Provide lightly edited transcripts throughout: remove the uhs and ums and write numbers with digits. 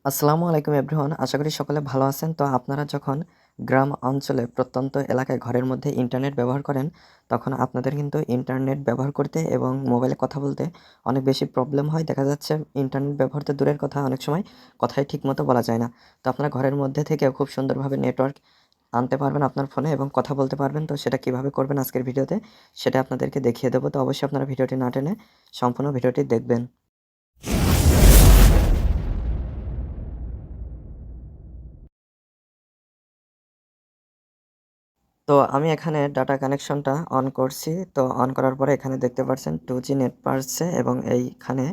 আসসালামু আলাইকুম এভরিওয়ান। আশা করি সকলে ভালো আছেন। তো আপনারা যখন গ্রাম অঞ্চলে প্রত্যন্ত এলাকায় ঘরের মধ্যে ইন্টারনেট ব্যবহার করেন, তখন আপনাদের কিন্তু ইন্টারনেট ব্যবহার করতে এবং মোবাইলে কথা বলতে অনেক বেশি প্রবলেম হয়। দেখা যাচ্ছে ইন্টারনেট ব্যবহার তো দূরের কথা, অনেক সময় কথাই ঠিকমতো বলা যায় না। তো আপনারা ঘরের মধ্যে থেকেও খুব সুন্দরভাবে নেটওয়ার্ক আনতে পারবেন আপনার ফোনে এবং কথা বলতে পারবেন। তো সেটা কিভাবে করবেন আজকের ভিডিওতে সেটা আপনাদেরকে দেখিয়ে দেবো। তো অবশ্যই আপনারা ভিডিওটি না টেনে সম্পূর্ণ ভিডিওটি দেখবেন। তো আমি এখানে ডাটা কানেকশনটা অন করছি। তো অন করার পরে এখানে দেখতে পাচ্ছেন 2G নেট পাচ্ছে এবং এইখানে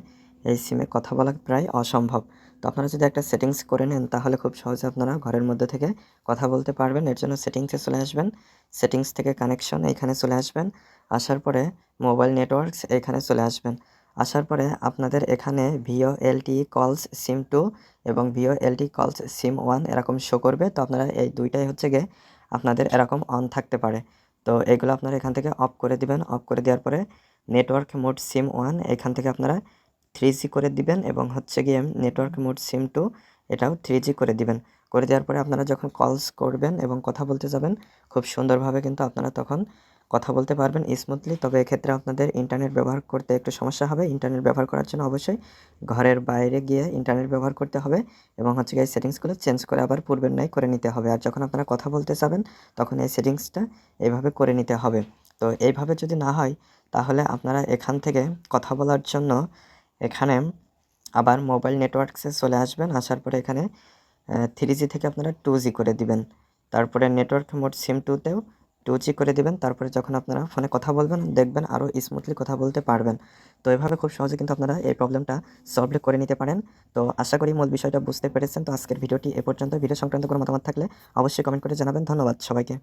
এই সিমে কথা বলা প্রায় অসম্ভব। তো আপনারা যদি একটা সেটিংস করে নেন তাহলে খুব সহজে আপনারা ঘরের মধ্যে থেকে কথা বলতে পারবেন। এর জন্য সেটিংসে চলে আসবেন। সেটিংস থেকে কানেকশন এইখানে চলে আসবেন। আসার পরে মোবাইল নেটওয়ার্কস এখানে চলে আসবেন। আসার পরে আপনাদের এখানে VoLTE কলস সিম 2 এবং VoLTE কলস সিম 1 এরকম শো করবে। তো আপনারা এই দুইটাই হচ্ছে গিয়ে আপনাদের এরকম অন থাকতে পারে। তো এগুলো আপনারা এখান থেকে অফ করে দিবেন। অফ করে দেওয়ার পরে নেটওয়ার্ক মোড সিম 1 এখান থেকে আপনারা 3G করে দিবেন এবং হচ্ছে গিয়ে নেটওয়ার্ক মোড সিম 2 এটাও 3G করে দিবেন। করে দেওয়ার পরে আপনারা যখন কলস করবেন এবং কথা বলতে যাবেন, খুব সুন্দরভাবে কিন্তু আপনারা তখন কথা বলতে পারবেন স্মুথলি। তবে এক্ষেত্রে আপনাদের ইন্টারনেট ব্যবহার করতে একটু সমস্যা হবে। ইন্টারনেট ব্যবহার করার জন্য অবশ্যই ঘরের বাইরে গিয়ে ইন্টারনেট ব্যবহার করতে হবে এবং হচ্ছে গিয়ে এই সেটিংসগুলো চেঞ্জ করে আবার পূর্বের ন্যায় করে নিতে হবে। আর যখন আপনারা কথা বলতে যাবেন তখন এই সেটিংসটা এভাবে করে নিতে হবে। তো এইভাবে যদি না হয় তাহলে আপনারা এখান থেকে কথা বলার জন্য এখানে আবার মোবাইল নেটওয়ার্কসে চলে আসবেন। আসার পরে এখানে 3G থেকে আপনারা 2G করে দিবেন। তারপরে নেটওয়ার্ক মোড সিম 2 তেও 2G করে দিবেন। তারপরে যখন আপনারা ফোনে কথা বলবেন দেখবেন আরও স্মুথলি কথা বলতে পারবেন। তো এভাবে খুব সহজে কিন্তু আপনারা এই প্রবলেমটা সলভ করে নিতে পারেন। তো আশা করি মূল বিষয়টা বুঝতে পেরেছেন। তো আজকের ভিডিওটি এ পর্যন্ত। ভিডিও সংক্রান্ত কোনো মতামত থাকলে অবশ্যই কমেন্ট করে জানাবেন। ধন্যবাদ সবাইকে।